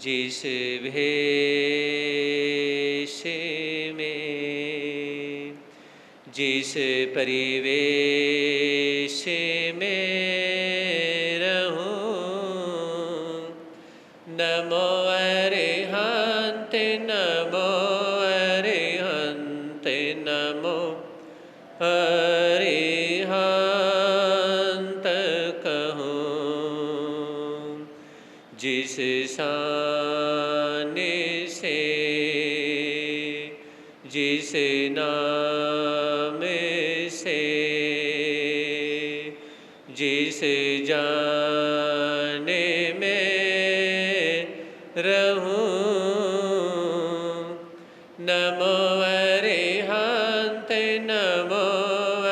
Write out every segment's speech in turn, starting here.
जिस भेष में जिस परिवेश में रहूं, नमो अरिहंत नमो अरिहंत नमो अरिहंत कहूं। जिस शान से जिस नाम से जिस जाने में रहूं, नमो अरिहंत नमो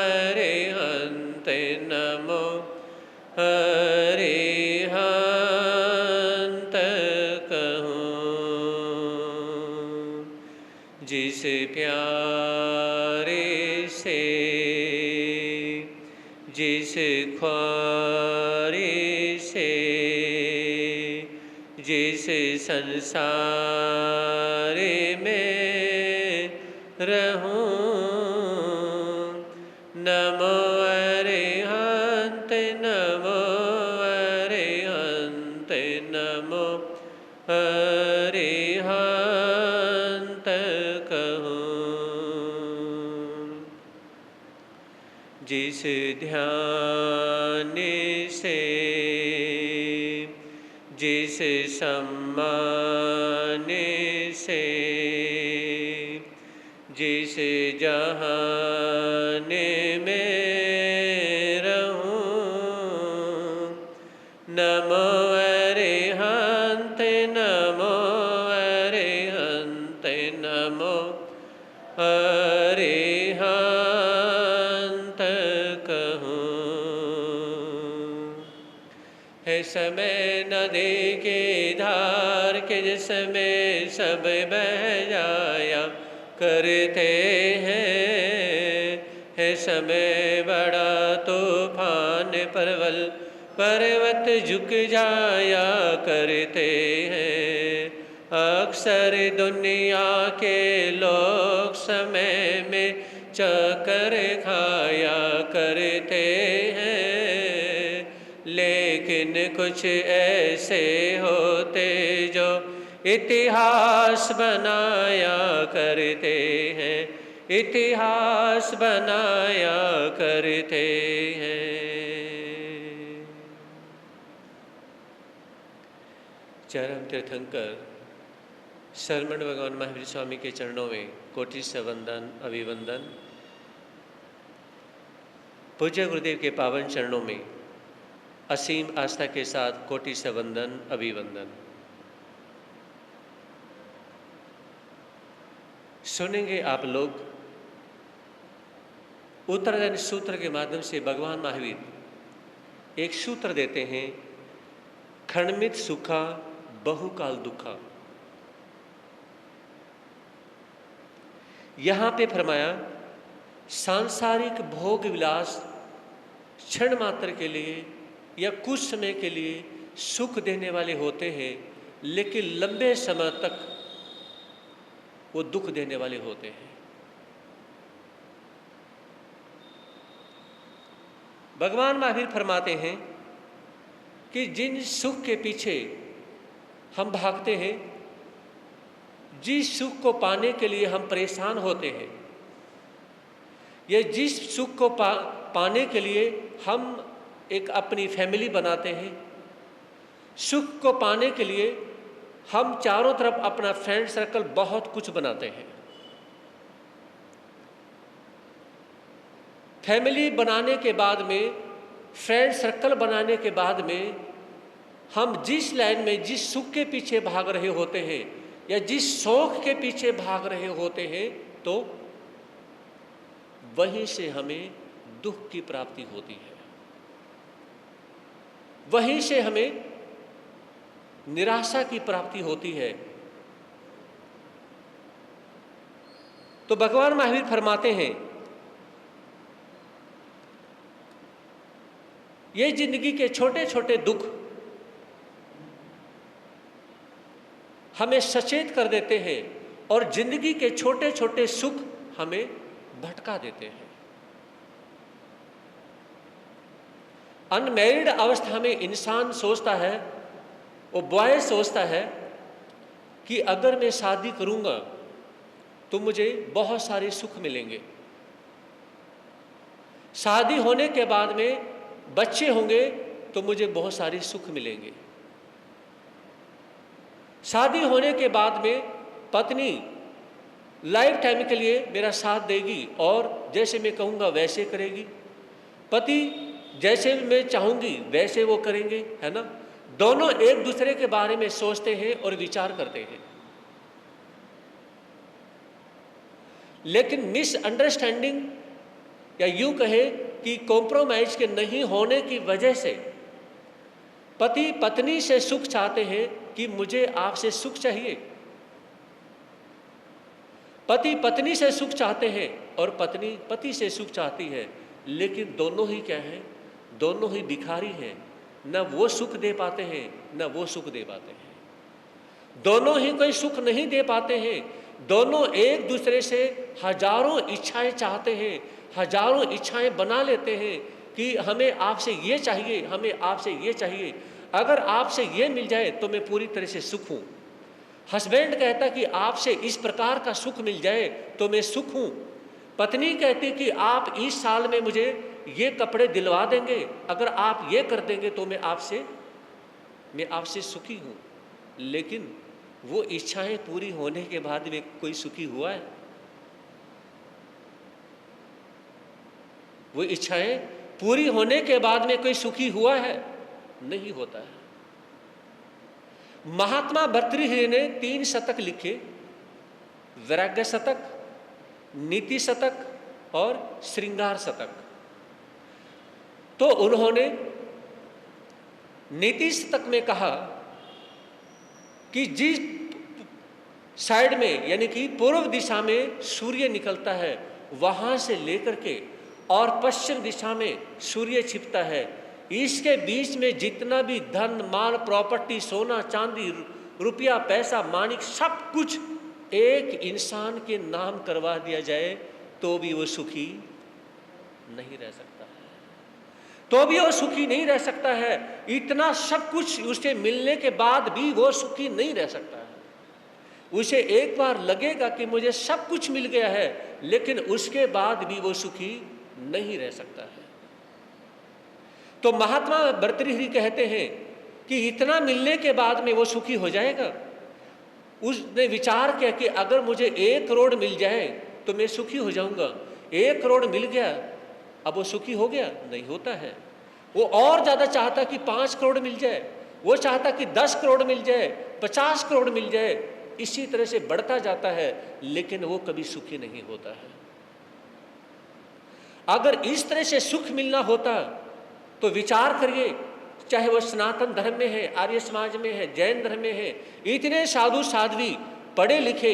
अरिहंत नमो अरिहंत कहूं। जिस प्यारे से जिस ख्वारी से जिस संसार में रहूं, नमो अरिहंत नमो अरिहंत नमो अरिहंत कहूं। जिस ध्यान से जिस सम्मान से जिस जहान में रहूं, नमो अरिहंत नमो अरिहंत नमो अरिहंत कहूं। है समय नदी के धार के जिसमें सब बह जाया करते हैं। है समय बड़ा तूफान परवल पर्वत झुक जाया करते हैं। अक्सर दुनिया के लोग समय में चक्कर खाया करते हैं, लेकिन कुछ ऐसे होते जो इतिहास बनाया करते हैं, इतिहास बनाया करते हैं। चरम तीर्थंकर शरमण भगवान महावीर स्वामी के चरणों में कोटि से वंदन अभिवंदन। पूज्य गुरुदेव के पावन चरणों में असीम आस्था के साथ कोटि से वंदन अभिवंदन। सुनेंगे आप लोग उत्तरायण सूत्र के माध्यम से भगवान महावीर एक सूत्र देते हैं, खंडमित सुखा बहुकाल दुखा। यहाँ पे फरमाया सांसारिक भोग विलास क्षण मात्र के लिए या कुछ समय के लिए सुख देने वाले होते हैं, लेकिन लंबे समय तक वो दुख देने वाले होते हैं। भगवान महावीर फरमाते हैं कि जिन सुख के पीछे हम भागते हैं, जिस सुख को पाने के लिए हम परेशान होते हैं, या जिस सुख को पाने के लिए हम एक अपनी फैमिली बनाते हैं, सुख को पाने के लिए हम चारों तरफ अपना फ्रेंड सर्कल बहुत कुछ बनाते हैं। फैमिली बनाने के बाद में, फ्रेंड सर्कल बनाने के बाद में, हम जिस लाइन में जिस सुख के पीछे भाग रहे होते हैं या जिस शौक के पीछे भाग रहे होते हैं, तो वहीं से हमें दुख की प्राप्ति होती है, वहीं से हमें निराशा की प्राप्ति होती है। तो भगवान महावीर फरमाते हैं, ये जिंदगी के छोटे छोटे दुख हमें सचेत कर देते हैं और जिंदगी के छोटे छोटे सुख हमें भटका देते हैं। अनमैरिड अवस्था में इंसान सोचता है, वो बॉय सोचता है कि अगर मैं शादी करूंगा तो मुझे बहुत सारे सुख मिलेंगे, शादी होने के बाद में बच्चे होंगे तो मुझे बहुत सारे सुख मिलेंगे, शादी होने के बाद में पत्नी लाइफ टाइम के लिए मेरा साथ देगी और जैसे मैं कहूँगा वैसे करेगी, पति जैसे मैं चाहूँगी वैसे वो करेंगे, है ना। दोनों एक दूसरे के बारे में सोचते हैं और विचार करते हैं, लेकिन मिसअंडरस्टैंडिंग या यूं कहे कि कॉम्प्रोमाइज के नहीं होने की वजह से पति पत्नी से सुख चाहते हैं कि मुझे आपसे सुख चाहिए, पति पत्नी से सुख चाहते हैं और पत्नी पति से सुख चाहती है, लेकिन दोनों ही क्या है, दोनों ही भिखारी हैं, न वो सुख दे पाते हैं न वो सुख दे पाते हैं, दोनों ही कोई सुख नहीं दे पाते हैं, दोनों एक दूसरे से हजारों इच्छाएं चाहते हैं, हजारों इच्छाएं बना लेते हैं कि हमें आपसे ये चाहिए, हमें आपसे ये चाहिए, अगर आपसे ये मिल जाए तो मैं पूरी तरह से सुख हूँ। हस्बैंड कहता कि आपसे इस प्रकार का सुख मिल जाए तो मैं सुख हूँ, पत्नी कहती कि आप इस साल में मुझे ये कपड़े दिलवा देंगे, अगर आप ये कर देंगे तो मैं आपसे सुखी हूँ। लेकिन वो इच्छाएं पूरी होने के बाद में कोई सुखी हुआ है? वो इच्छाएं पूरी होने के बाद में कोई सुखी हुआ है? नहीं होता है। महात्मा भर्तृहरि ने 3 शतक लिखे, वैराग्य शतक, नीति शतक और श्रृंगार शतक। तो उन्होंने नीति शतक में कहा कि जिस साइड में यानी कि पूर्व दिशा में सूर्य निकलता है वहां से लेकर के और पश्चिम दिशा में सूर्य छिपता है, इसके बीच में जितना भी धन माल प्रॉपर्टी सोना चांदी रुपया पैसा माणिक सब कुछ एक इंसान के नाम करवा दिया जाए तो भी वो सुखी नहीं रह सकता है, तो भी वो सुखी नहीं रह सकता है। इतना सब कुछ उसे मिलने के बाद भी वो सुखी नहीं रह सकता है। उसे एक बार लगेगा कि मुझे सब कुछ मिल गया है, लेकिन उसके बाद भी वो सुखी नहीं रह सकता है। तो महात्मा भर्तृहरि कहते हैं कि इतना मिलने के बाद में वो सुखी हो जाएगा। उसने विचार किया कि अगर मुझे 1 करोड़ मिल जाए तो मैं सुखी हो जाऊंगा। 1 करोड़ मिल गया, अब वो सुखी हो गया? नहीं होता है। वो और ज़्यादा चाहता कि 5 करोड़ मिल जाए, वो चाहता कि 10 करोड़ मिल जाए, 50 करोड़ मिल जाए, इसी तरह से बढ़ता जाता है, लेकिन वो कभी सुखी नहीं होता है। अगर इस तरह से सुख मिलना होता तो विचार करिए, चाहे वो सनातन धर्म में है, आर्य समाज में है, जैन धर्म में है, इतने साधु साध्वी पढ़े लिखे,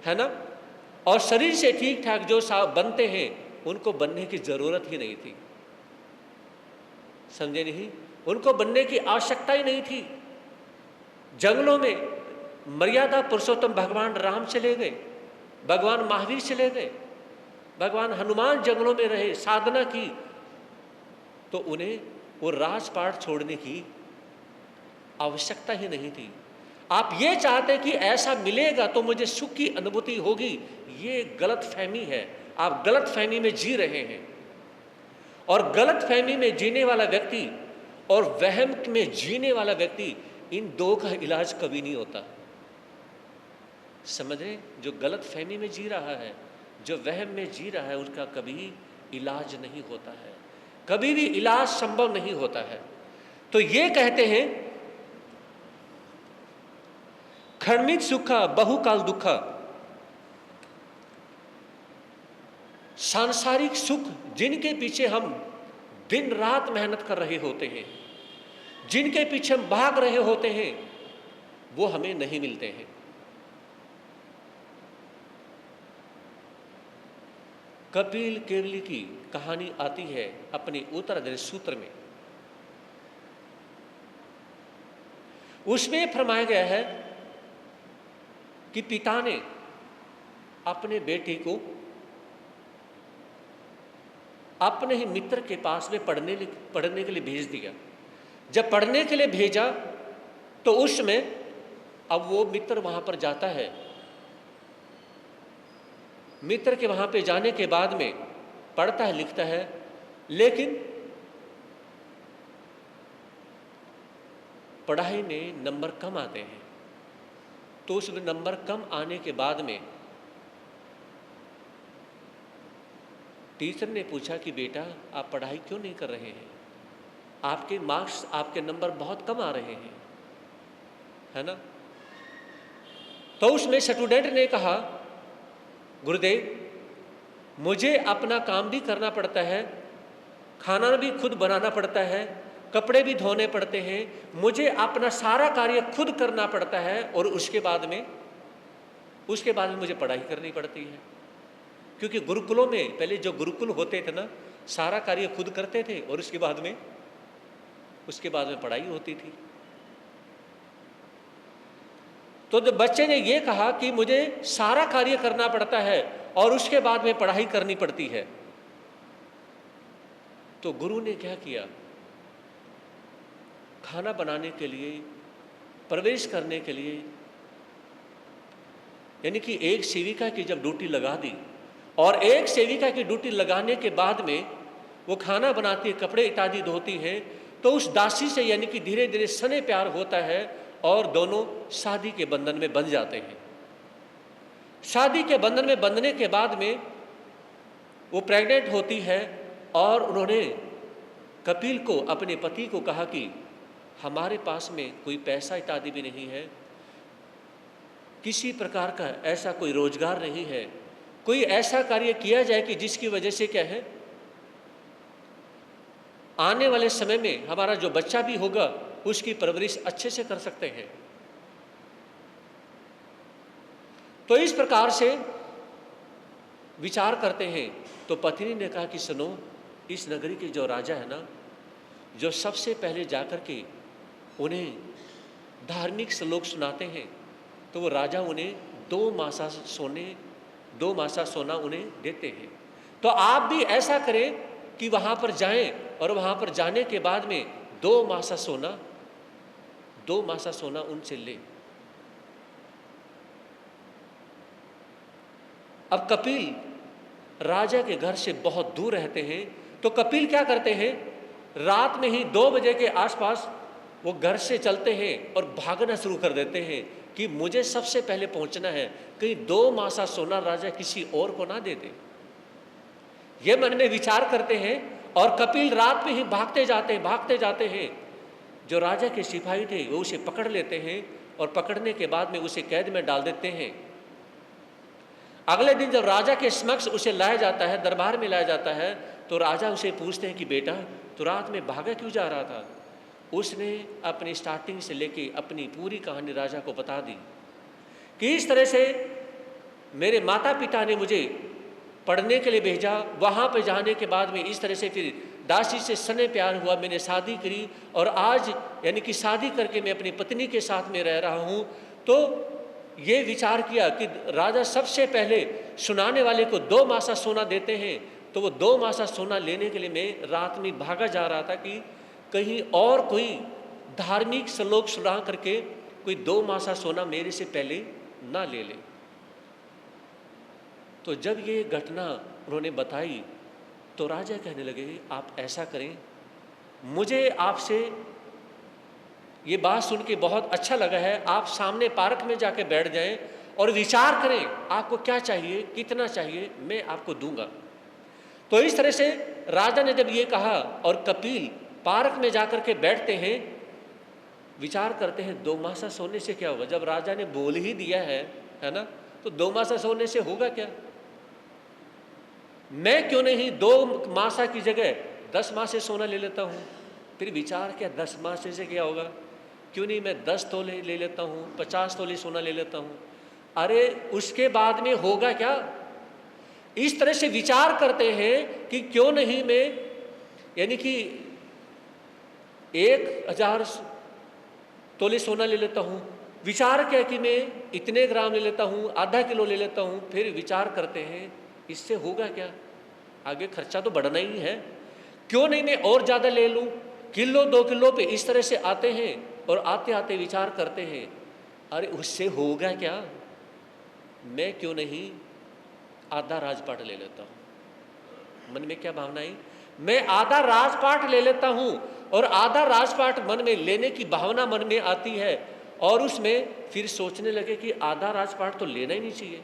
है ना, और शरीर से ठीक ठाक जो बनते हैं उनको बनने की जरूरत ही नहीं थी। समझे नहीं? उनको बनने की आवश्यकता ही नहीं थी। जंगलों में मर्यादा पुरुषोत्तम भगवान राम चले गए, भगवान महावीर चले गए, भगवान हनुमान जंगलों में रहे, साधना की, तो उन्हें वो राजपाट छोड़ने की आवश्यकता ही नहीं थी। आप ये चाहते कि ऐसा मिलेगा तो मुझे सुख की अनुभूति होगी, ये गलत फहमी है। आप गलत फहमी में जी रहे हैं, और गलत फहमी में जीने वाला व्यक्ति और वहम में जीने वाला व्यक्ति, इन दो का इलाज कभी नहीं होता। समझ रहे? जो गलत फहमी में जी रहा है, जो वहम में जी रहा है, उसका कभी इलाज नहीं होता है, कभी भी इलाज संभव नहीं होता है। तो ये कहते हैं खंडित सुख बहुकाल दुख। सांसारिक सुख जिनके पीछे हम दिन रात मेहनत कर रहे होते हैं, जिनके पीछे हम भाग रहे होते हैं, वो हमें नहीं मिलते हैं। कपिल केवली की कहानी आती है अपने उत्तराधर सूत्र में। उसमें फरमाया गया है कि पिता ने अपने बेटी को अपने ही मित्र के पास में पढ़ने के लिए भेज दिया। जब पढ़ने के लिए भेजा तो उसमें अब वो मित्र वहां पर जाता है। मित्र के वहां पे जाने के बाद में पढ़ता है, लिखता है, लेकिन पढ़ाई में नंबर कम आते हैं। तो उस नंबर कम आने के बाद में टीचर ने पूछा कि बेटा आप पढ़ाई क्यों नहीं कर रहे हैं, आपके मार्क्स, आपके नंबर बहुत कम आ रहे हैं, है ना। तो उसमें स्टूडेंट ने कहा गुरुदेव मुझे अपना काम भी करना पड़ता है, खाना भी खुद बनाना पड़ता है, कपड़े भी धोने पड़ते हैं, मुझे अपना सारा कार्य खुद करना पड़ता है और उसके बाद में मुझे पढ़ाई करनी पड़ती है। क्योंकि गुरुकुलों में पहले जो गुरुकुल होते थे ना, सारा कार्य खुद करते थे और उसके बाद में पढ़ाई होती थी। तो जब बच्चे ने ये कहा कि मुझे सारा कार्य करना पड़ता है और उसके बाद में पढ़ाई करनी पड़ती है, तो गुरु ने क्या किया, खाना बनाने के लिए, प्रवेश करने के लिए, यानी कि एक सेविका की जब ड्यूटी लगा दी और एक सेविका की ड्यूटी लगाने के बाद में वो खाना बनाती है, कपड़े इत्यादि धोती है, तो उस दासी से यानी कि धीरे धीरे स्नेह प्यार होता है और दोनों शादी के बंधन में बंध जाते हैं। शादी के बंधन में बंधने के बाद में वो प्रेग्नेंट होती है और उन्होंने कपिल को, अपने पति को कहा कि हमारे पास में कोई पैसा इत्यादि भी नहीं है, किसी प्रकार का ऐसा कोई रोजगार नहीं है, कोई ऐसा कार्य किया जाए कि जिसकी वजह से क्या है, आने वाले समय में हमारा जो बच्चा भी होगा उसकी परवरिश अच्छे से कर सकते हैं। तो इस प्रकार से विचार करते हैं। तो पत्नी ने कहा कि सुनो, इस नगरी के जो राजा है ना, जो सबसे पहले जाकर के उन्हें धार्मिक श्लोक सुनाते हैं, तो वो राजा उन्हें 2 मासा सोना उन्हें देते हैं। तो आप भी ऐसा करें कि वहां पर जाएं और वहां पर जाने के बाद में 2 मासा सोना उनसे ले। अब कपिल राजा के घर से बहुत दूर रहते हैं, तो कपिल क्या करते हैं, रात में ही 2 बजे के आसपास वो घर से चलते हैं और भागना शुरू कर देते हैं कि मुझे सबसे पहले पहुंचना है, कहीं 2 मासा सोना राजा किसी और को ना दे दे। ये मन में विचार करते हैं और कपिल रात में ही भागते जाते हैं। जो राजा के सिपाही थे वो उसे पकड़ लेते हैं और पकड़ने के बाद में उसे कैद में डाल देते हैं। अगले दिन जब राजा के समक्ष उसे लाया जाता है, दरबार में लाया जाता है, तो राजा उसे पूछते हैं कि बेटा तू रात में भागा क्यों जा रहा था। उसने अपनी स्टार्टिंग से लेके अपनी पूरी कहानी राजा को बता दी कि इस तरह से मेरे माता पिता ने मुझे पढ़ने के लिए भेजा, वहाँ पे जाने के बाद में इस तरह से फिर दासी से स्नेह प्यार हुआ, मैंने शादी करी और आज यानी कि शादी करके मैं अपनी पत्नी के साथ में रह रहा हूँ। तो ये विचार किया कि राजा सबसे पहले सुनाने वाले को 2 मासा सोना देते हैं, तो वो 2 मासा सोना लेने के लिए मैं रात में भागा जा रहा था कि कहीं और कोई धार्मिक श्लोक सुना करके कोई 2 मासा सोना मेरे से पहले ना ले ले। तो जब ये घटना उन्होंने बताई तो राजा कहने लगे आप ऐसा करें, मुझे आपसे ये बात सुन के बहुत अच्छा लगा है, आप सामने पार्क में जाके बैठ जाएं और विचार करें आपको क्या चाहिए, कितना चाहिए, मैं आपको दूंगा। तो इस तरह से राजा ने जब ये कहा और कपिल पार्क में जाकर के बैठते हैं, विचार करते हैं 2 मासा सोने से क्या होगा। जब राजा ने बोल ही दिया है ना, तो 2 मासा सोने से होगा क्या। मैं क्यों नहीं 2 मासा की जगह 10 मासे सोना ले लेता हूँ। फिर विचार किया 10 मासे से क्या होगा, क्यों नहीं मैं 10 तोले ले लेता हूँ, 50 तोले सोना ले लेता हूँ। अरे उसके बाद में होगा क्या। इस तरह से विचार करते हैं कि क्यों नहीं मैं यानी कि 1000 तोले सोना ले लेता हूँ, विचार क्या कि मैं इतने ग्राम ले लेता हूँ, आधा किलो ले लेता हूँ, फिर विचार करते हैं इससे होगा क्या, आगे खर्चा तो बढ़ना ही है, क्यों नहीं मैं और ज़्यादा ले लूँ, किलो 2 किलो पे इस तरह से आते हैं और आते आते विचार करते हैं अरे उससे होगा क्या, मैं क्यों नहीं आधा राजपाट ले लेता हूँ। मन में क्या भावना आई, मैं आधा राजपाट ले लेता हूँ और आधा राजपाट मन में लेने की भावना मन में आती है और उसमें फिर सोचने लगे कि आधा राजपाट तो लेना ही नहीं चाहिए।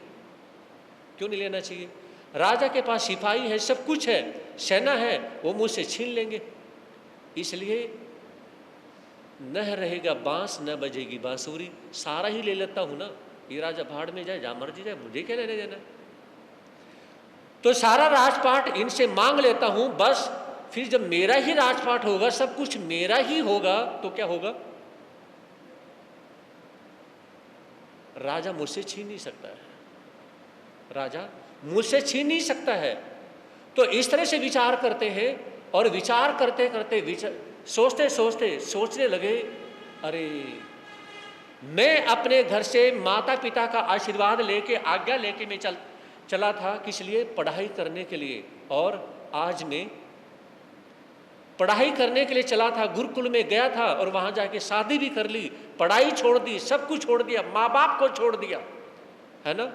क्यों नहीं लेना चाहिए, राजा के पास सिपाही है, सब कुछ है, सेना है, वो मुझसे छीन लेंगे, इसलिए न रहेगा बांस न बजेगी बांसुरी, सारा ही ले लेता हूं ना, ये राजा भाड़ में जाए, जहां मर्जी जाए, मुझे क्या लेने देना। तो सारा राजपाट इनसे मांग लेता हूं, बस फिर जब मेरा ही राजपाट होगा, सब कुछ मेरा ही होगा, तो क्या होगा, राजा मुझसे छीन नहीं सकता है, राजा मुझसे छीन नहीं सकता है। तो इस तरह से विचार करते हैं और विचार करते करते सोचते सोचते सोचने लगे अरे मैं अपने घर से माता पिता का आशीर्वाद लेके, आज्ञा लेके मैं चला था, किस लिए, पढ़ाई करने के लिए, और आज मैं पढ़ाई करने के लिए चला था, गुरुकुल में गया था और वहां जाके शादी भी कर ली, पढ़ाई छोड़ दी, सब कुछ छोड़ दिया, माँ बाप को छोड़ दिया, है ना,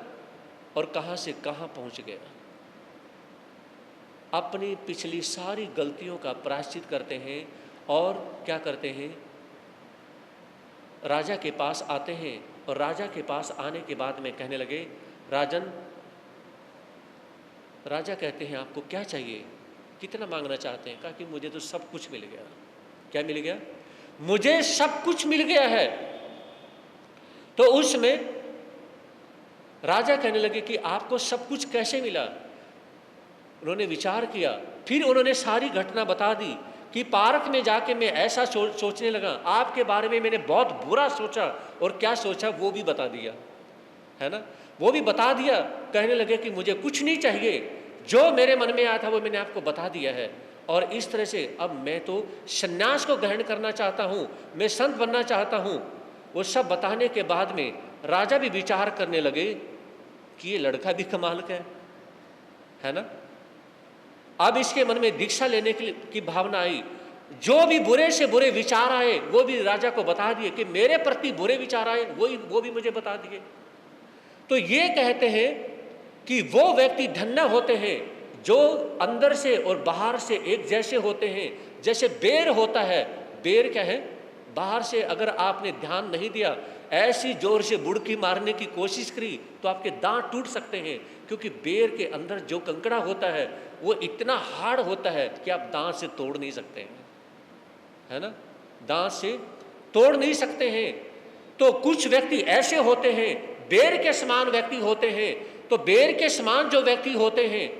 और कहां से कहां पहुंच गया। अपनी पिछली सारी गलतियों का प्रायश्चित करते हैं और क्या करते हैं, राजा के पास आते हैं और राजा के पास आने के बाद में कहने लगे, राजन, राजा कहते हैं आपको क्या चाहिए, कितना मांगना चाहते हैं, कहा कि मुझे तो सब कुछ मिल गया। क्या मिल गया, मुझे सब कुछ मिल गया है। तो उसमें राजा कहने लगे कि आपको सब कुछ कैसे मिला। उन्होंने विचार किया, फिर उन्होंने सारी घटना बता दी कि पार्क में जाके मैं ऐसा सोचने लगा, आपके बारे में मैंने बहुत बुरा सोचा, और क्या सोचा वो भी बता दिया, है ना, वो भी बता दिया। कहने लगे कि मुझे कुछ नहीं चाहिए, जो मेरे मन में आया था वो मैंने आपको बता दिया है, और इस तरह से अब मैं तो सन्यास को ग्रहण करना चाहता हूँ, मैं संत बनना चाहता हूँ। वो सब बताने के बाद में राजा भी विचार करने लगे कि ये लड़का भी कमाल का है ना। अब इसके मन में दीक्षा लेने की भावना आई, जो भी बुरे से बुरे विचार आए वो भी राजा को बता दिए, कि मेरे प्रति बुरे विचार आए वो भी मुझे बता दिए। तो ये कहते हैं कि वो व्यक्ति धन्य होते हैं जो अंदर से और बाहर से एक जैसे होते हैं। जैसे बेर होता है, बेर क्या है, बाहर से अगर आपने ध्यान नहीं दिया, ऐसी जोर से बुड़की मारने की कोशिश करी तो आपके दांत टूट सकते हैं, क्योंकि बेर के अंदर जो कंकड़ा होता है वो इतना हार्ड होता है कि आप दांत से तोड़ नहीं सकते हैं, है ना, दांत से तोड़ नहीं सकते हैं। तो कुछ व्यक्ति ऐसे होते हैं, बेर के समान व्यक्ति होते हैं। तो बेर के समान जो व्यक्ति होते हैं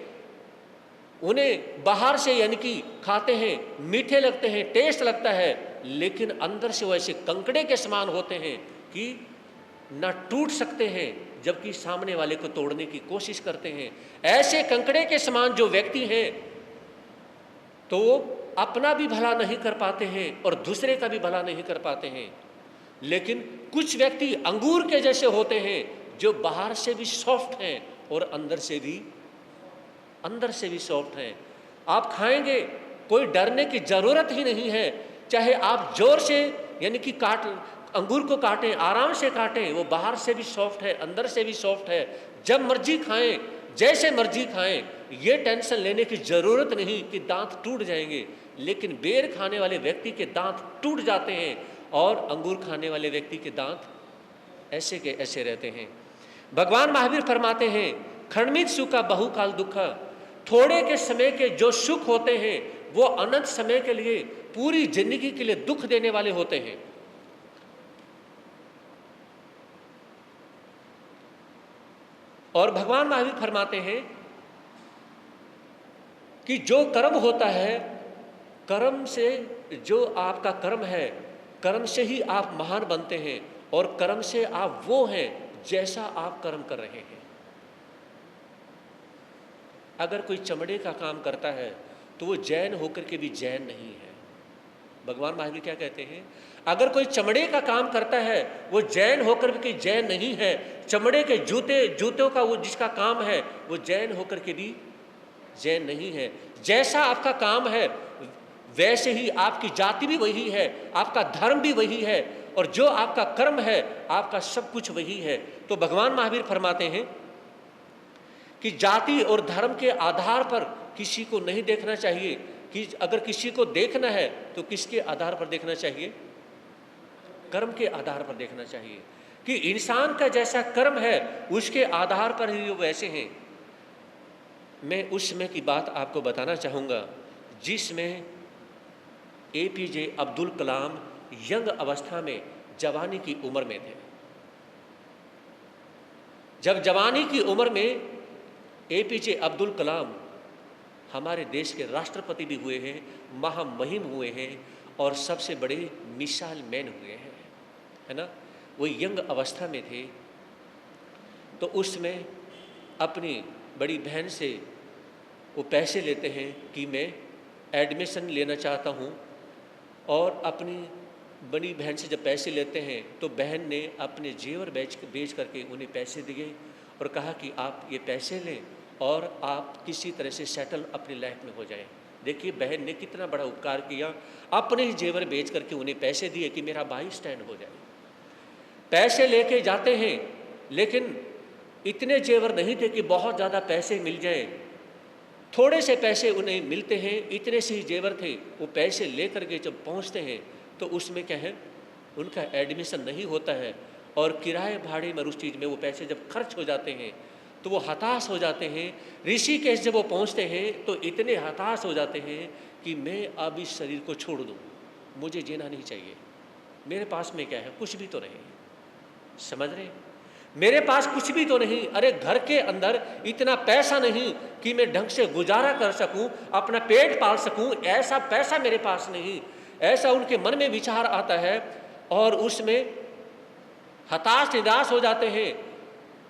उन्हें बाहर से यानी कि खाते हैं, मीठे लगते हैं, टेस्ट लगता है, लेकिन अंदर से वैसे कंकड़े के समान होते हैं कि ना टूट सकते हैं, जबकि सामने वाले को तोड़ने की कोशिश करते हैं। ऐसे कंकड़े के समान जो व्यक्ति हैं तो वो अपना भी भला नहीं कर पाते हैं और दूसरे का भी भला नहीं कर पाते हैं। लेकिन कुछ व्यक्ति अंगूर के जैसे होते हैं, जो बाहर से भी सॉफ्ट हैं और अंदर से भी सॉफ्ट हैं। आप खाएंगे, कोई डरने की जरूरत ही नहीं है, चाहे आप जोर से यानी कि अंगूर को काटें, आराम से काटें, वो बाहर से भी सॉफ्ट है, अंदर से भी सॉफ्ट है। जब मर्जी खाएं, जैसे मर्जी खाएं, ये टेंशन लेने की जरूरत नहीं कि दांत टूट जाएंगे। लेकिन बेर खाने वाले व्यक्ति के दांत टूट जाते हैं और अंगूर खाने वाले व्यक्ति के दांत ऐसे के ऐसे रहते हैं। भगवान महावीर फरमाते हैं, खंडमित सुखा बहुकाल दुखा, थोड़े के समय के जो सुख होते हैं वो अनंत समय के लिए, पूरी जिंदगी के लिए दुख देने वाले होते हैं। और भगवान महावीर फरमाते हैं कि जो कर्म होता है, कर्म से जो आपका कर्म है, कर्म से ही आप महान बनते हैं, और कर्म से आप वो हैं जैसा आप कर्म कर रहे हैं। अगर कोई चमड़े का काम करता है तो वो जैन होकर के भी जैन नहीं है, भगवान महावीर क्या कहते हैं, अगर कोई चमड़े का काम करता है वो जैन होकर भी जैन नहीं है, चमड़े के जूतों का वो जिसका काम है वो जैन होकर के भी जैन नहीं है। जैसा आपका काम है वैसे ही आपकी जाति भी वही है, आपका धर्म भी वही है, और जो आपका कर्म है आपका सब कुछ वही है। तो भगवान महावीर फरमाते हैं कि जाति और धर्म के आधार पर किसी को नहीं देखना चाहिए, कि अगर किसी को देखना है तो किसके आधार पर देखना चाहिए, कर्म के आधार पर देखना चाहिए, कि इंसान का जैसा कर्म है उसके आधार पर ही वो वैसे हैं। मैं उस समय की बात आपको बताना चाहूँगा जिसमें APJ अब्दुल कलाम यंग अवस्था में, जवानी की उम्र में थे। जब जवानी की उम्र में APJ अब्दुल कलाम हमारे देश के राष्ट्रपति भी हुए हैं, महामहिम हुए हैं और सबसे बड़े मिसाइल मैन हुए हैं, है ना। वो यंग अवस्था में थे तो उसमें अपनी बड़ी बहन से वो पैसे लेते हैं कि मैं एडमिशन लेना चाहता हूँ, और अपनी बड़ी बहन से जब पैसे लेते हैं तो बहन ने अपने जेवर बेच करके उन्हें पैसे दिए और कहा कि आप ये पैसे लें और आप किसी तरह से सेटल अपनी लाइफ में हो जाएं। देखिए बहन ने कितना बड़ा उपकार किया, अपने ही जेवर बेच करके उन्हें पैसे दिए कि मेरा भाई स्टैंड हो जाए। पैसे लेके जाते हैं लेकिन इतने जेवर नहीं थे कि बहुत ज़्यादा पैसे मिल जाएं, थोड़े से पैसे उन्हें मिलते हैं, इतने से ही जेवर थे। वो पैसे लेकर के जब पहुंचते हैं तो उसमें क्या है, उनका एडमिशन नहीं होता है, और किराए भाड़े में उस चीज़ में वो पैसे जब खर्च हो जाते हैं तो वो हताश हो जाते हैं। ऋषिकेश जब वो पहुंचते हैं तो इतने हताश हो जाते हैं कि मैं अब इस शरीर को छोड़ दूँ, मुझे जीना नहीं चाहिए, मेरे पास में क्या है, कुछ भी तो नहीं, समझ रहे, मेरे पास कुछ भी तो नहीं। अरे घर के अंदर इतना पैसा नहीं कि मैं ढंग से गुजारा कर सकूं, अपना पेट पाल सकूं, ऐसा पैसा मेरे पास नहीं। ऐसा उनके मन में विचार आता है और उसमें हताश निराश हो जाते हैं।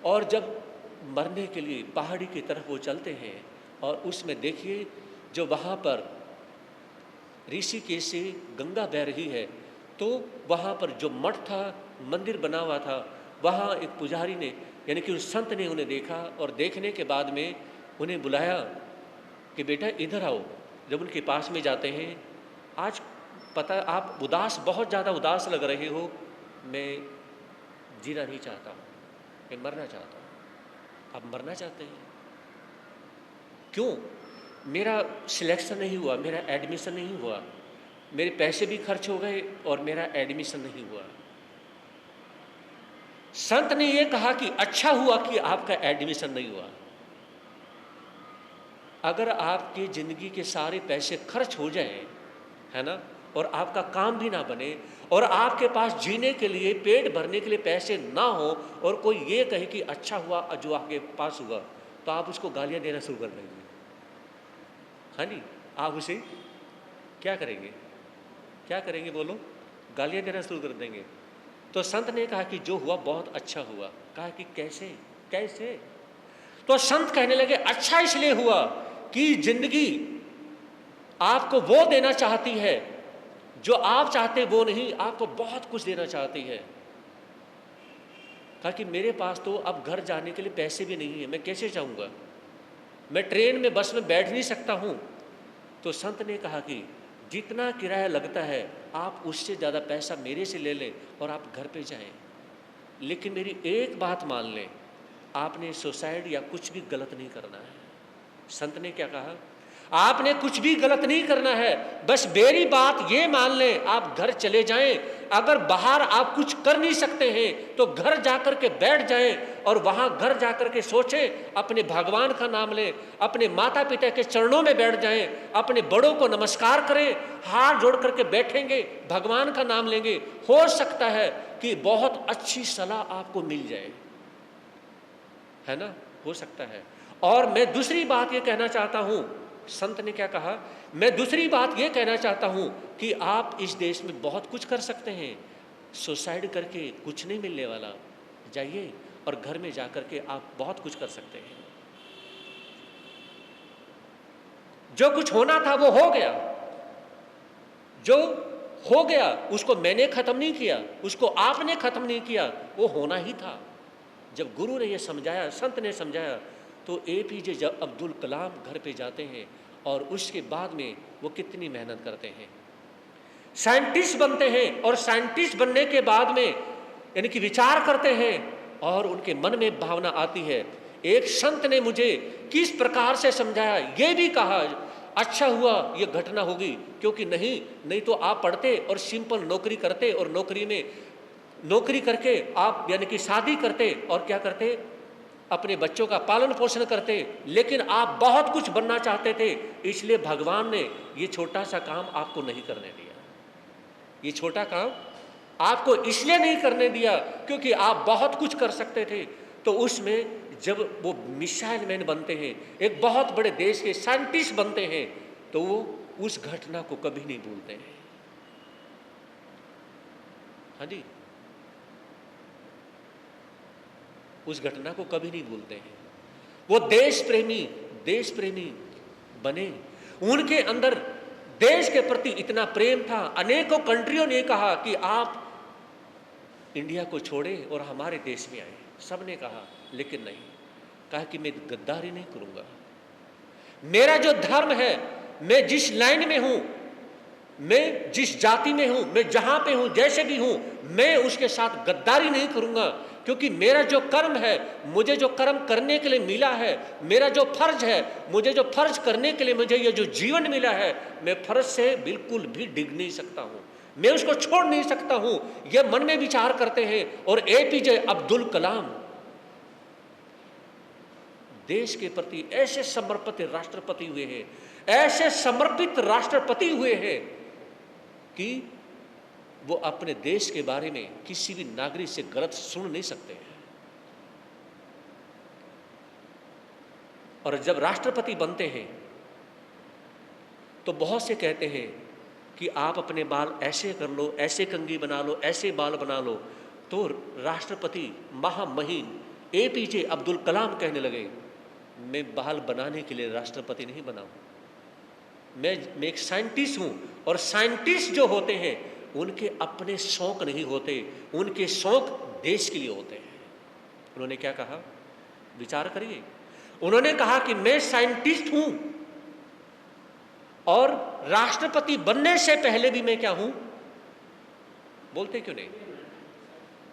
और जब मरने के लिए पहाड़ी की तरफ वो चलते हैं और उसमें देखिए जो वहाँ पर ऋषिकेश से गंगा बह रही है, तो वहाँ पर जो मठ था, मंदिर बना हुआ था, वहाँ एक पुजारी ने यानी कि उस संत ने उन्हें देखा और देखने के बाद में उन्हें बुलाया कि बेटा इधर आओ। जब उनके पास में जाते हैं, आज पता आप उदास, बहुत ज़्यादा उदास लग रहे हो, मैं जीना नहीं चाहता हूँ, मैं मरना चाहता हूँ। आप मरना चाहते हैं? क्यों? मेरा सिलेक्शन नहीं हुआ, मेरा एडमिशन नहीं हुआ, मेरे पैसे भी खर्च हो गए और मेरा एडमिशन नहीं हुआ। संत ने यह कहा कि अच्छा हुआ कि आपका एडमिशन नहीं हुआ। अगर आपकी जिंदगी के सारे पैसे खर्च हो जाएं, है ना, और आपका काम भी ना बने और आपके पास जीने के लिए, पेट भरने के लिए पैसे ना हो, और कोई ये कहे कि अच्छा हुआ जो आपके पास हुआ, तो आप उसको गालियां देना शुरू कर देंगे। हाँ जी, आप उसे क्या करेंगे? क्या करेंगे बोलो? गालियां देना शुरू कर देंगे। तो संत ने कहा कि जो हुआ बहुत अच्छा हुआ। कहा कि कैसे? कैसे? तो संत कहने लगे अच्छा इसलिए हुआ कि जिंदगी आपको वो देना चाहती है जो आप चाहते वो नहीं, आपको बहुत कुछ देना चाहती है। कहा कि मेरे पास तो अब घर जाने के लिए पैसे भी नहीं है, मैं कैसे जाऊंगा, मैं ट्रेन में बस में बैठ नहीं सकता हूं। तो संत ने कहा कि जितना किराया लगता है आप उससे ज़्यादा पैसा मेरे से ले लें और आप घर पे जाएं, लेकिन मेरी एक बात मान लें, आपने सुसाइड या कुछ भी गलत नहीं करना है। संत ने क्या कहा? आपने कुछ भी गलत नहीं करना है, बस मेरी बात ये मान लें, आप घर चले जाएं। अगर बाहर आप कुछ कर नहीं सकते हैं तो घर जाकर के बैठ जाएं और वहां घर जाकर के सोचें, अपने भगवान का नाम लें, अपने माता पिता के चरणों में बैठ जाएं, अपने बड़ों को नमस्कार करें, हाथ जोड़ करके बैठेंगे, भगवान का नाम लेंगे, हो सकता है कि बहुत अच्छी सलाह आपको मिल जाए, है ना, हो सकता है। और मैं दूसरी बात ये कहना चाहता हूं, संत ने क्या कहा, मैं दूसरी बात ये कहना चाहता हूं कि आप इस देश में बहुत कुछ कर सकते हैं, सुसाइड करके कुछ नहीं मिलने वाला, जाइए और घर में जाकर के आप बहुत कुछ कर सकते हैं। जो कुछ होना था वो हो गया, जो हो गया, उसको मैंने ख़त्म नहीं किया, उसको आपने ख़त्म नहीं किया, वो होना ही था। जब गुरु ने ये समझाया, संत ने समझाया, तो APJ अब्दुल कलाम घर पे जाते हैं और उसके बाद में वो कितनी मेहनत करते हैं, साइंटिस्ट बनते हैं, और साइंटिस्ट बनने के बाद में यानी कि विचार करते हैं और उनके मन में भावना आती है। एक संत ने मुझे किस प्रकार से समझाया, ये भी कहा, अच्छा हुआ ये घटना होगी, क्योंकि नहीं तो आप पढ़ते और सिंपल नौकरी करते, और नौकरी करके आप यानी कि शादी करते और क्या करते, अपने बच्चों का पालन पोषण करते, लेकिन आप बहुत कुछ बनना चाहते थे, इसलिए भगवान ने ये छोटा सा काम आपको नहीं करने दिया। ये छोटा काम आपको इसलिए नहीं करने दिया क्योंकि आप बहुत कुछ कर सकते थे। तो उसमें जब वो मिसाइल मैन बनते हैं, एक बहुत बड़े देश के साइंटिस्ट बनते हैं, तो वो उस घटना को कभी नहीं भूलते हैं। हाँ जी, उस घटना को कभी नहीं भूलते हैं। वो देश प्रेमी बने, उनके अंदर देश के प्रति इतना प्रेम था। अनेकों कंट्रियों ने कहा कि आप इंडिया को छोड़ें और हमारे देश में आए, सबने कहा, लेकिन नहीं, कहा कि मैं गद्दारी नहीं करूंगा, मेरा जो धर्म है, मैं जिस लाइन में हूं, मैं जिस जाति में हूं, मैं जहां पे हूं, जैसे भी हूं, मैं उसके साथ गद्दारी नहीं करूंगा, क्योंकि मेरा जो कर्म है, मुझे जो कर्म करने के लिए मिला है, मेरा जो फर्ज है, मुझे जो फर्ज करने के लिए मुझे ये जो जीवन मिला है, मैं फर्ज से बिल्कुल भी डिग नहीं सकता हूं, मैं उसको छोड़ नहीं सकता हूं। यह मन में विचार करते हैं। और APJ अब्दुल कलाम देश के प्रति ऐसे समर्पित राष्ट्रपति हुए हैं, ऐसे समर्पित राष्ट्रपति हुए हैं कि वो अपने देश के बारे में किसी भी नागरिक से गलत सुन नहीं सकते हैं। और जब राष्ट्रपति बनते हैं तो बहुत से कहते हैं कि आप अपने बाल ऐसे कर लो, ऐसे कंघी बना लो, ऐसे बाल बना लो। तो राष्ट्रपति महामहिम APJ अब्दुल कलाम कहने लगे, मैं बाल बनाने के लिए राष्ट्रपति नहीं बना हूं, मैं एक साइंटिस्ट हूं, और साइंटिस्ट जो होते हैं उनके अपने शौक नहीं होते, उनके शौक देश के लिए होते हैं। उन्होंने क्या कहा, विचार करिए, उन्होंने कहा कि मैं साइंटिस्ट हूं और राष्ट्रपति बनने से पहले भी मैं क्या हूं, बोलते क्यों नहीं,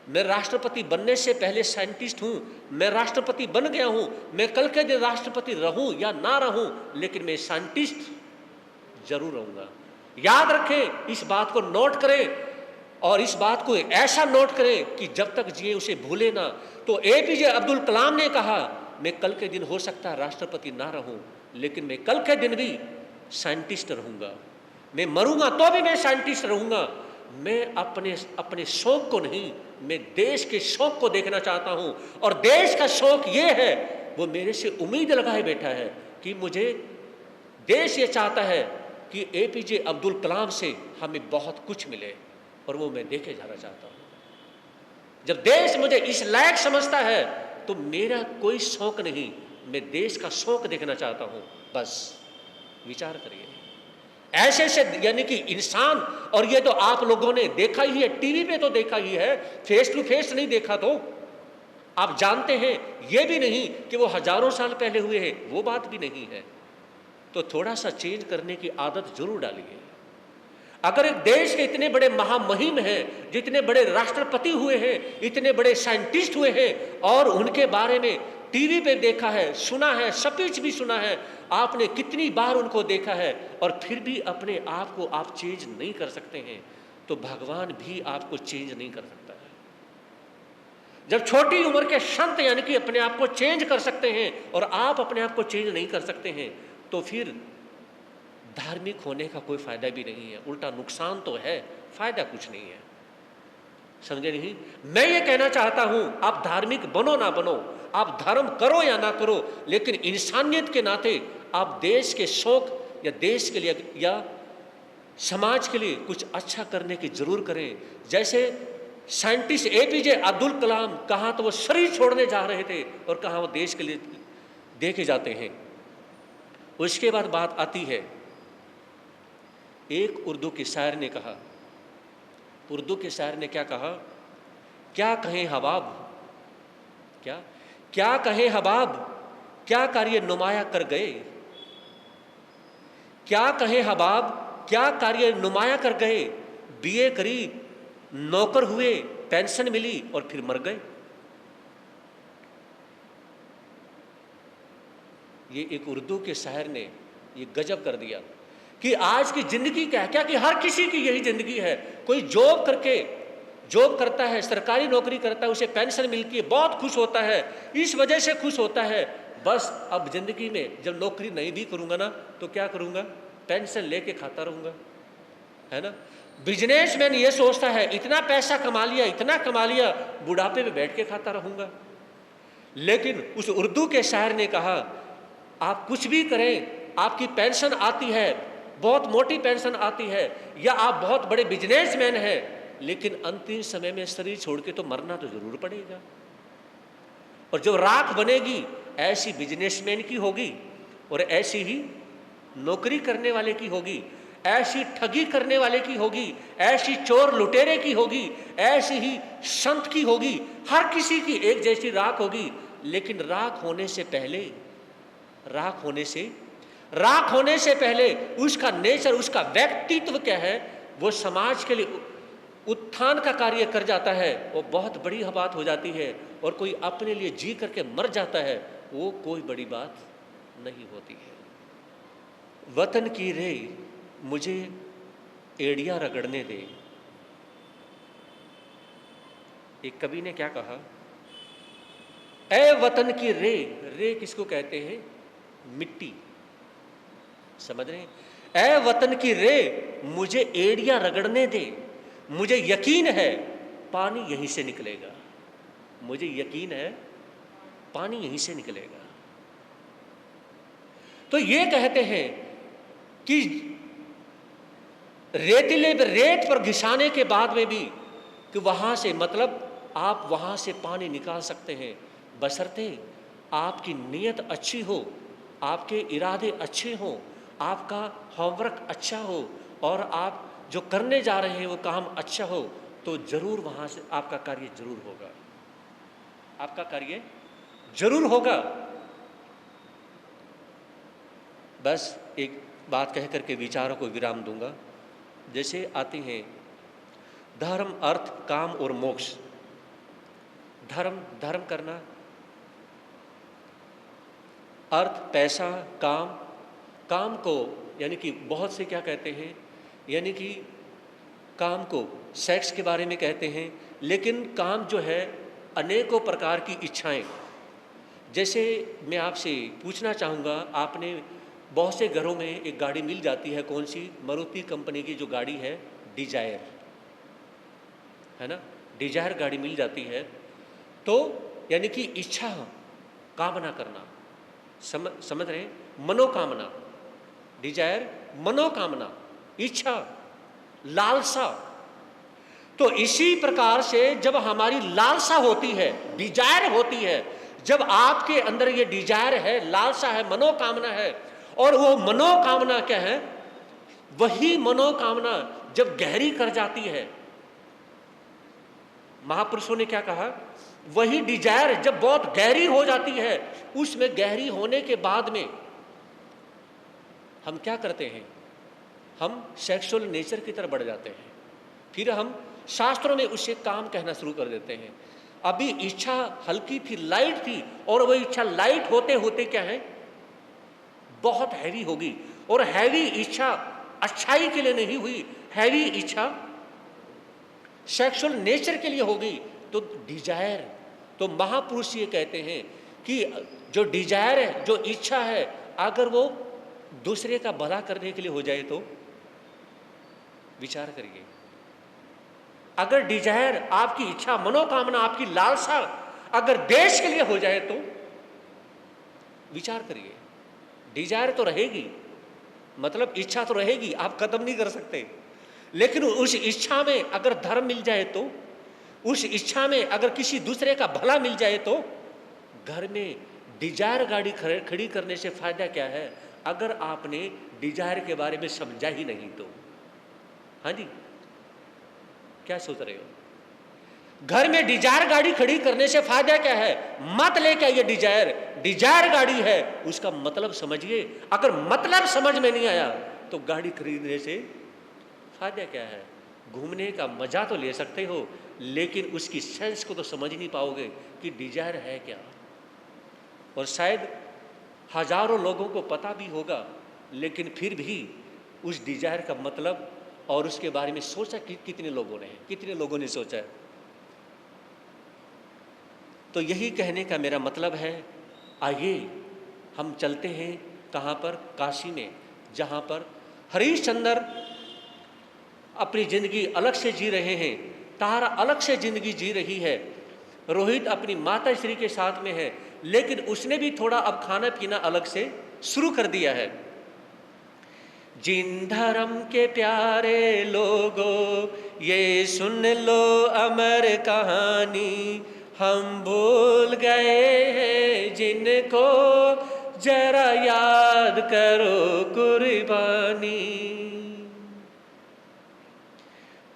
मैं राष्ट्रपति बनने से पहले साइंटिस्ट हूं, मैं राष्ट्रपति बन गया हूं, मैं कल के दिन राष्ट्रपति रहूं या ना रहूं, लेकिन मैं साइंटिस्ट जरूर रहूंगा। याद रखें, इस बात को नोट करें, और इस बात को ऐसा नोट करें कि जब तक जिए उसे भूले ना। तो APJ अब्दुल कलाम ने कहा, मैं कल के दिन हो सकता है राष्ट्रपति ना रहूं, लेकिन मैं कल के दिन भी साइंटिस्ट रहूंगा, मैं मरूंगा तो भी मैं साइंटिस्ट रहूंगा। मैं अपने शौक को नहीं, मैं देश के शौक को देखना चाहता हूं, और देश का शौक ये है, वो मेरे से उम्मीद लगाए बैठा है कि मुझे देश ये चाहता है कि APJ अब्दुल कलाम से हमें बहुत कुछ मिले, और वो मैं देखे जाना चाहता हूं। जब देश मुझे इस लायक समझता है तो मेरा कोई शौक नहीं, मैं देश का शौक देखना चाहता हूं। बस विचार करिए, ऐसे ऐसे यानी कि इंसान, और ये तो आप लोगों ने देखा ही है, टीवी पे तो देखा ही है, फेस टू फेस नहीं देखा तो आप जानते हैं ये भी नहीं कि वो हजारों साल पहले हुए हैं, वो बात भी नहीं है। तो थोड़ा सा चेंज करने की आदत जरूर डालिए। अगर एक देश के इतने बड़े महामहिम हैं, जितने बड़े राष्ट्रपति हुए हैं, इतने बड़े साइंटिस्ट हुए हैं, और उनके बारे में टीवी पे देखा है, सुना है, स्पीच भी सुना है, आपने कितनी बार उनको देखा है, और फिर भी अपने आप को आप चेंज नहीं कर सकते हैं, तो भगवान भी आपको चेंज नहीं कर सकता है। जब छोटी उम्र के संत यानी कि अपने आप को चेंज कर सकते हैं और आप अपने आप को चेंज नहीं कर सकते हैं, तो फिर धार्मिक होने का कोई फायदा भी नहीं है, उल्टा नुकसान तो है, फायदा कुछ नहीं है। समझे नहीं? मैं ये कहना चाहता हूं, आप धार्मिक बनो ना बनो, आप धर्म करो या ना करो, लेकिन इंसानियत के नाते आप देश के शौक या देश के लिए या समाज के लिए कुछ अच्छा करने की जरूर करें। जैसे साइंटिस्ट APJ अब्दुल कलाम, कहाँ तो वो शरीर छोड़ने जा रहे थे और कहाँ वो देश के लिए देखे जाते हैं। उसके बाद बात आती है, एक उर्दू के शायर ने कहा उर्दू के शायर ने क्या कहा, क्या कहें हबाब, क्या क्या कहें हबाब, क्या कार्य नुमाया कर गए, क्या कहें हबाब, क्या कार्य नुमाया कर गए, बीए करी, नौकर हुए, पेंशन मिली और फिर मर गए। ये एक उर्दू के शायर ने ये गजब कर दिया कि आज की जिंदगी क्या है, क्या कि हर किसी की यही जिंदगी है। कोई जॉब करता है, सरकारी नौकरी करता है, उसे पेंशन मिलती है, बहुत खुश होता है, इस वजह से खुश होता है, बस अब जिंदगी में जब नौकरी नहीं भी करूंगा ना तो क्या करूंगा, पेंशन लेके खाता रहूंगा, है ना। बिजनेसमैन ये सोचता है इतना पैसा कमा लिया, इतना कमा लिया, बुढ़ापे में बैठ के खाता रहूंगा। लेकिन उस उर्दू के शायर ने कहा, आप कुछ भी करें, आपकी पेंशन आती है, बहुत मोटी पेंशन आती है, या आप बहुत बड़े बिजनेसमैन हैं, लेकिन अंतिम समय में शरीर छोड़ के तो मरना तो जरूर पड़ेगा। और जो राख बनेगी ऐसी बिजनेसमैन की होगी, और ऐसी ही नौकरी करने वाले की होगी, ऐसी ठगी करने वाले की होगी, ऐसी चोर लुटेरे की होगी, ऐसी ही संत की होगी। हर किसी की एक जैसी राख होगी, लेकिन राख होने से पहले उसका नेचर, उसका व्यक्तित्व क्या है, वो समाज के लिए उत्थान का कार्य कर जाता है, वो बहुत बड़ी बात हो जाती है। और कोई अपने लिए जी करके मर जाता है, वो कोई बड़ी बात नहीं होती है। वतन की रे मुझे एड़ियां रगड़ने दे। एक कवि ने क्या कहा, ए वतन की रे, रे किसको कहते हैं, मिट्टी, समझ रहे हैं। ए वतन की रे मुझे एड़ियां रगड़ने दे, मुझे यकीन है पानी यहीं से निकलेगा, मुझे यकीन है पानी यहीं से निकलेगा। तो ये कहते हैं कि रेत पर घिसाने के बाद में भी कि वहां से, मतलब आप वहां से पानी निकाल सकते हैं, बशर्ते आपकी नीयत अच्छी हो, आपके इरादे अच्छे हों, आपका होमवर्क अच्छा हो, और आप जो करने जा रहे हैं वो काम अच्छा हो, तो जरूर वहां से आपका कार्य जरूर होगा, आपका कार्य जरूर होगा। बस एक बात कह करके विचारों को विराम दूंगा। जैसे आते हैं धर्म, अर्थ, काम और मोक्ष। धर्म करना, अर्थ, पैसा, काम को यानी कि बहुत से क्या कहते हैं, यानी कि काम को सेक्स के बारे में कहते हैं, लेकिन काम जो है अनेकों प्रकार की इच्छाएं। जैसे मैं आपसे पूछना चाहूँगा, आपने बहुत से घरों में एक गाड़ी मिल जाती है, कौन सी, मारुति कंपनी की जो गाड़ी है डिजायर, है ना, डिजायर गाड़ी मिल जाती है। तो यानी कि इच्छा, कामना करना, समझ रहे हैं, मनोकामना, डिजायर मनोकामना, इच्छा, लालसा। तो इसी प्रकार से जब हमारी लालसा होती है, डिजायर होती है, जब आपके अंदर ये डिजायर है, लालसा है, मनोकामना है, और वो मनोकामना क्या है, वही मनोकामना जब गहरी कर जाती है, महापुरुषों ने क्या कहा, वही डिजायर जब बहुत गहरी हो जाती है, उसमें गहरी होने के बाद में हम क्या करते हैं, हम सेक्सुअल नेचर की तरफ बढ़ जाते हैं। फिर हम शास्त्रों में उससे काम कहना शुरू कर देते हैं। अभी इच्छा हल्की थी, लाइट थी, और वह इच्छा लाइट होते होते क्या है, बहुत हैवी होगी। और हैवी इच्छा अच्छाई के लिए नहीं हुई, हैवी इच्छा सेक्सुअल नेचर के लिए होगी, तो डिजायर। तो महापुरुष ये कहते हैं कि जो डिजायर है, जो इच्छा है, अगर वो दूसरे का भला करने के लिए हो जाए तो विचार करिए। अगर डिजायर, आपकी इच्छा, मनोकामना, आपकी लालसा अगर देश के लिए हो जाए तो विचार करिए। डिजायर तो रहेगी, मतलब इच्छा तो रहेगी, आप खत्म नहीं कर सकते, लेकिन उस इच्छा में अगर धर्म मिल जाए तो, उस इच्छा में अगर किसी दूसरे का भला मिल जाए तो, घर में डिजायर गाड़ी खड़ी करने से फायदा क्या है, अगर आपने डिजायर के बारे में समझा ही नहीं तो। हाँ जी, क्या सोच रहे हो? घर में डिजायर गाड़ी खड़ी करने से फायदा क्या है? मत लेके आइए डिजायर, डिजायर गाड़ी है, उसका मतलब समझिए। अगर मतलब समझ में नहीं आया तो गाड़ी खरीदने से फायदा क्या है? घूमने का मजा तो ले सकते हो, लेकिन उसकी सेंस को तो समझ नहीं पाओगे कि डिजायर है क्या। और शायद हजारों लोगों को पता भी होगा, लेकिन फिर भी उस डिजायर का मतलब और उसके बारे में सोचा कि कितने लोगों ने सोचा है। तो यही कहने का मेरा मतलब है, आइए हम चलते हैं कहाँ पर? काशी में, जहाँ पर हरिश्चंद्र अपनी जिंदगी अलग से जी रहे हैं, तारा अलग से जिंदगी जी रही है, रोहित अपनी माता श्री के साथ में है, लेकिन उसने भी थोड़ा अब खाना पीना अलग से शुरू कर दिया है। जिन धर्म के प्यारे लोगों, ये सुन लो अमर कहानी, हम भूल गए हैं जिनको, जरा याद करो कुर्बानी।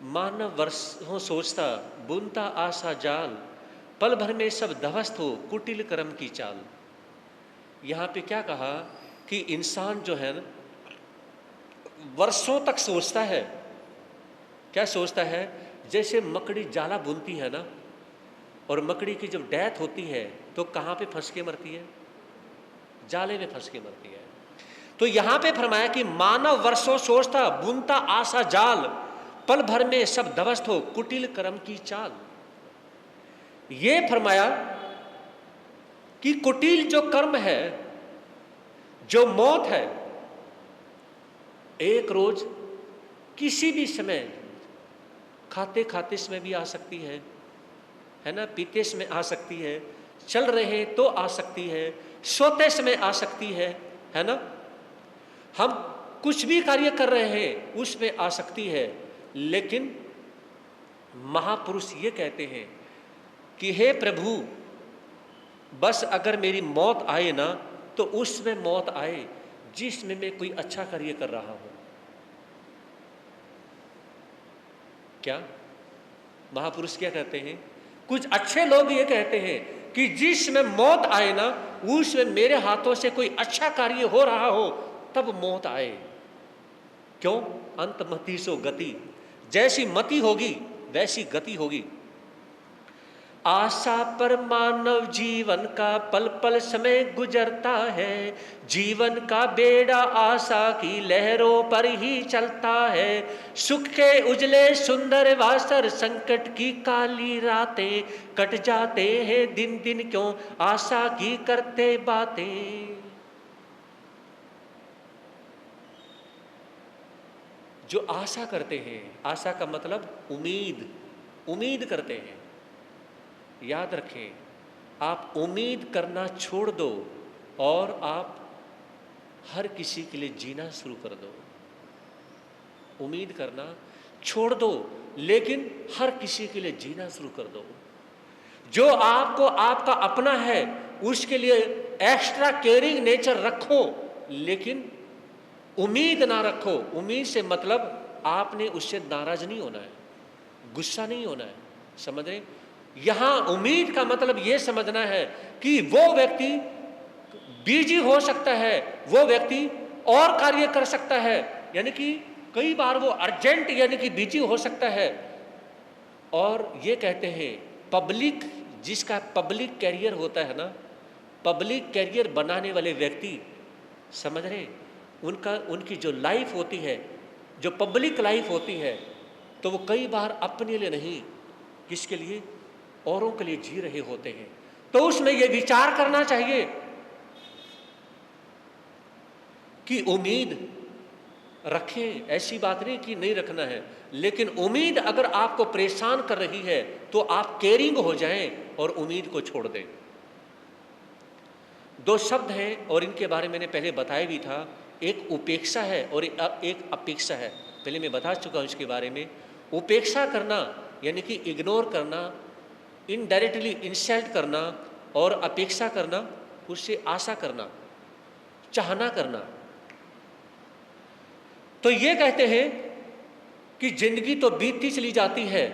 मानव वर्षों सोचता, बुनता आशा जाल, पल भर में सब ध्वस्त हो कुटिल कर्म की चाल। यहाँ पे क्या कहा कि इंसान जो है वर्षों तक सोचता है। क्या सोचता है? जैसे मकड़ी जाला बुनती है ना, और मकड़ी की जब डेथ होती है तो कहाँ पे फंस के मरती है? जाले में फंस के मरती है। तो यहाँ पे फरमाया कि मानव वर्षों सोचता, बुनता आशा जाल, पल भर में सब ध्वस्त हो कुटिल कर्म की चाल। ये फरमाया कि कुटिल जो कर्म है, जो मौत है, एक रोज किसी भी समय, खाते खाते समय भी आ सकती है ना, पीते समय आ सकती है, चल रहे तो आ सकती है, सोते समय आ सकती है ना, हम कुछ भी कार्य कर रहे हैं उसमें आ सकती है। लेकिन महापुरुष ये कहते हैं कि हे प्रभु, बस अगर मेरी मौत आए ना तो उसमें मौत आए जिसमें मैं कोई अच्छा कार्य कर रहा हूं। क्या महापुरुष क्या कहते हैं? कुछ अच्छे लोग ये कहते हैं कि जिसमें मौत आए ना, उसमें मेरे हाथों से कोई अच्छा कार्य हो रहा हो तब मौत आए। क्यों? अंतमति सो गति, जैसी मति होगी वैसी गति होगी। आशा पर मानव जीवन का पल पल समय गुजरता है, जीवन का बेड़ा आशा की लहरों पर ही चलता है। सुख के उजले सुंदर वासर, संकट की काली रातें, कट जाते हैं दिन दिन क्यों आशा की करते बातें। जो आशा करते हैं, आशा का मतलब उम्मीद करते हैं। याद रखें, आप उम्मीद करना छोड़ दो और आप हर किसी के लिए जीना शुरू कर दो। उम्मीद करना छोड़ दो, लेकिन हर किसी के लिए जीना शुरू कर दो। जो आपको आपका अपना है उसके लिए एक्स्ट्रा केयरिंग नेचर रखो, लेकिन उम्मीद ना रखो। उम्मीद से मतलब आपने उससे नाराज नहीं होना है, गुस्सा नहीं होना है। समझ रहे? यहां उम्मीद का मतलब यह समझना है कि वो व्यक्ति बिजी हो सकता है, वो व्यक्ति और कार्य कर सकता है, यानी कि कई बार वो अर्जेंट यानी कि बिजी हो सकता है। और ये कहते हैं पब्लिक, जिसका पब्लिक कैरियर होता है ना, पब्लिक कैरियर बनाने वाले व्यक्ति, समझ रहे, उनकी जो लाइफ होती है, जो पब्लिक लाइफ होती है, तो वो कई बार अपने लिए नहीं, किसके लिए? औरों के लिए जी रहे होते हैं। तो उसमें यह विचार करना चाहिए कि उम्मीद रखें, ऐसी बात नहीं कि नहीं रखना है, लेकिन उम्मीद अगर आपको परेशान कर रही है तो आप केयरिंग हो जाएं और उम्मीद को छोड़ दें। दो शब्द हैं और इनके बारे में मैंने पहले बताया भी था, एक उपेक्षा है और एक अपेक्षा है। पहले मैं बता चुका हूं इसके बारे में। उपेक्षा करना यानी कि इग्नोर करना, इनडायरेक्टली इंसल्ट करना, और अपेक्षा करना उससे आशा करना, चाहना करना। तो ये कहते हैं कि जिंदगी तो बीतती चली जाती है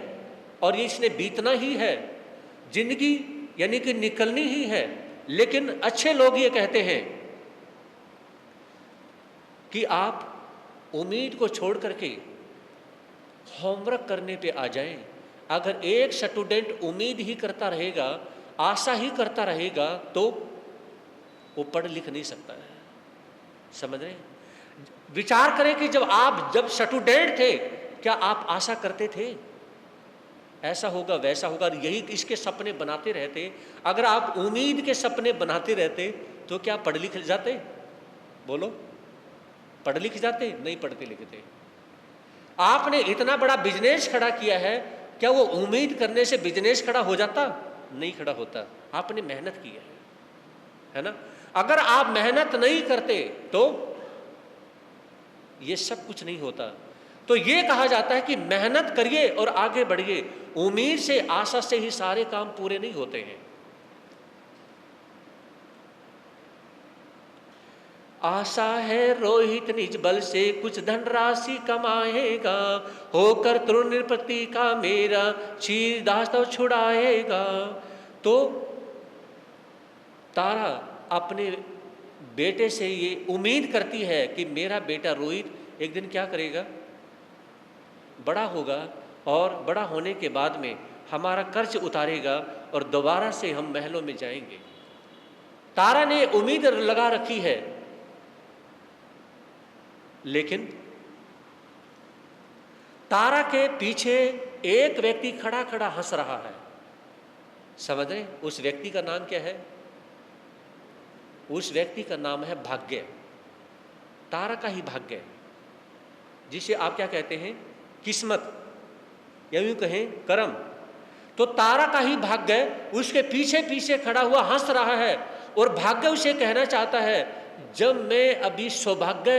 और ये इसने बीतना ही है, जिंदगी यानी कि निकलनी ही है। लेकिन अच्छे लोग ये कहते हैं कि आप उम्मीद को छोड़ करके होमवर्क करने पे आ जाएं। अगर एक स्टूडेंट उम्मीद ही करता रहेगा, आशा ही करता रहेगा, तो वो पढ़ लिख नहीं सकता है। समझ रहे हैं? विचार करें कि जब स्टूडेंट थे, क्या आप आशा करते थे ऐसा होगा वैसा होगा, यही इसके सपने बनाते रहते? अगर आप उम्मीद के सपने बनाते रहते तो क्या पढ़ लिख जाते? बोलो, पढ़ लिख जाते? नहीं पढ़ते लिखते। आपने इतना बड़ा बिजनेस खड़ा किया है, क्या वो उम्मीद करने से बिजनेस खड़ा हो जाता? नहीं खड़ा होता। आपने मेहनत की है ना? अगर आप मेहनत नहीं करते तो ये सब कुछ नहीं होता। तो ये कहा जाता है कि मेहनत करिए और आगे बढ़िए। उम्मीद से, आशा से ही सारे काम पूरे नहीं होते हैं। आशा है रोहित निज बल से कुछ धनराशि कमाएगा, होकर तृणपति का मेरा चीर दास्तव छुड़ाएगा। तो तारा अपने बेटे से ये उम्मीद करती है कि मेरा बेटा रोहित एक दिन क्या करेगा, बड़ा होगा और बड़ा होने के बाद में हमारा कर्ज उतारेगा और दोबारा से हम महलों में जाएंगे। तारा ने उम्मीद लगा रखी है, लेकिन तारा के पीछे एक व्यक्ति खड़ा खड़ा हंस रहा है। समझ रहे? उस व्यक्ति का नाम क्या है? उस व्यक्ति का नाम है भाग्य। तारा का ही भाग्य, जिसे आप क्या कहते हैं? किस्मत, या यूं कहें कर्म। तो तारा का ही भाग्य उसके पीछे पीछे खड़ा हुआ हंस रहा है और भाग्य उसे कहना चाहता है, जब मैं अभी सौभाग्य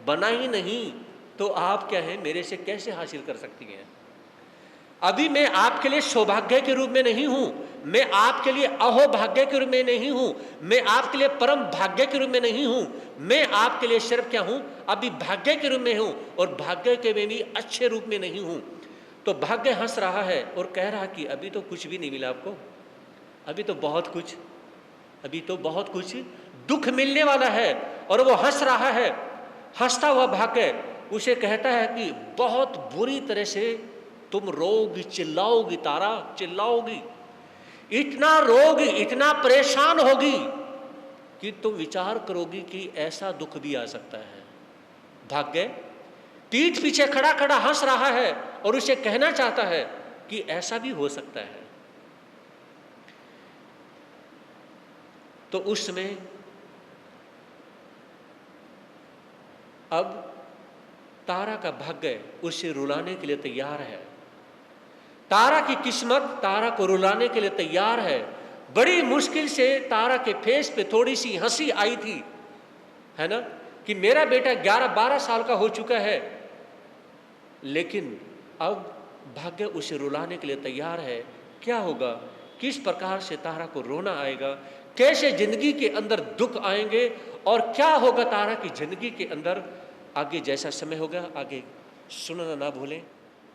बना ही नहीं तो आप क्या है मेरे से कैसे हासिल कर सकती हैं? अभी मैं आपके लिए सौभाग्य के रूप में नहीं हूं, मैं आपके लिए अहोभाग्य के रूप में नहीं हूं, मैं आपके लिए परम भाग्य के रूप में नहीं हूं, मैं आपके लिए सिर्फ क्या हूं? अभी भाग्य के रूप में हूं और भाग्य के में भी अच्छे रूप में नहीं हूं। तो भाग्य हंस रहा है और कह रहा कि अभी तो कुछ भी नहीं मिला आपको, अभी तो बहुत कुछ दुख मिलने वाला है। और वो हंस रहा है। हंसता हुआ भाग्य उसे कहता है कि बहुत बुरी तरह से तुम रोगी, चिल्लाओगी तारा, चिल्लाओगी, इतना रोगी, इतना परेशान होगी कि तुम विचार करोगी कि ऐसा दुख भी आ सकता है। भाग्य पीठ पीछे खड़ा खड़ा हंस रहा है और उसे कहना चाहता है कि ऐसा भी हो सकता है। तो उस समय अब तारा का भाग्य उसे रुलाने के लिए तैयार है। तारा की किस्मत तारा को रुलाने के लिए तैयार है। बड़ी मुश्किल से तारा के फेस पे थोड़ी सी हंसी आई थी, है ना, कि मेरा बेटा 11-12 साल का हो चुका है, लेकिन अब भाग्य उसे रुलाने के लिए तैयार है। क्या होगा? किस प्रकार से तारा को रोना आएगा, कैसे जिंदगी के अंदर दुख आएंगे और क्या होगा तारा की जिंदगी के अंदर। आगे जैसा समय होगा आगे सुनना ना भूलें।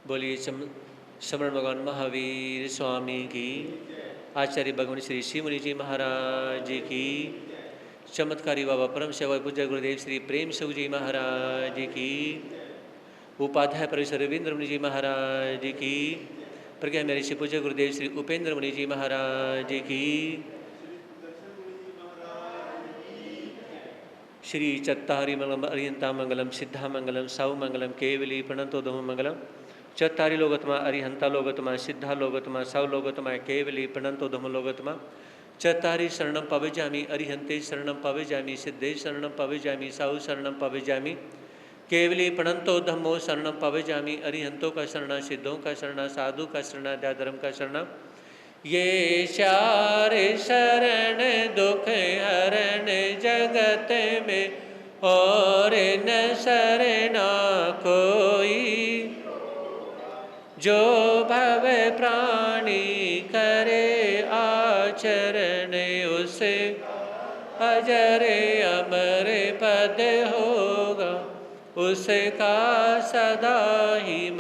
बोलिए समरण भगवान महावीर स्वामी की, आचार्य भगवान श्री शिवमुनि जी महाराज की, चमत्कारी बाबा परम सेवक पूज्य गुरुदेव श्री प्रेम सिंह जी महाराज की, उपाध्याय प्रोफेसर रविंद्र मुनि जी महाराज की, प्रज्ञा मेरे श्री पूज्य गुरुदेव श्री उपेंद्र मुनि जी महाराज की, श्री चत्तारी मंगलम अरिहंता मंगलम सिद्धा मंगलम साउ मंगलम केवली प्रणतोधम मंगलम, चत्तारी लोगतमा अरिहंता लोगतमा सिद्धा लोगतमा साउ लोगतमा केवली प्रणतोधम लोगतमा, चत्तारी शरणम पवेजामि अरिहंते शरणम पवेजामि सिद्धे शरणम पवेजामि साउ शरणम पवेजामि, केवली प्रणतो धम्मो शरणम पवेजामि, अरिहंतों का शरणा, सिद्धों का शरणा, साधु का शरणा, धर्म का शरणा। ये चार शरण दुख हरण जगत में और न शरणा कोई, जो भव प्राणी करे आचरण उसे अजर अमर पद होगा, उसका सदा ही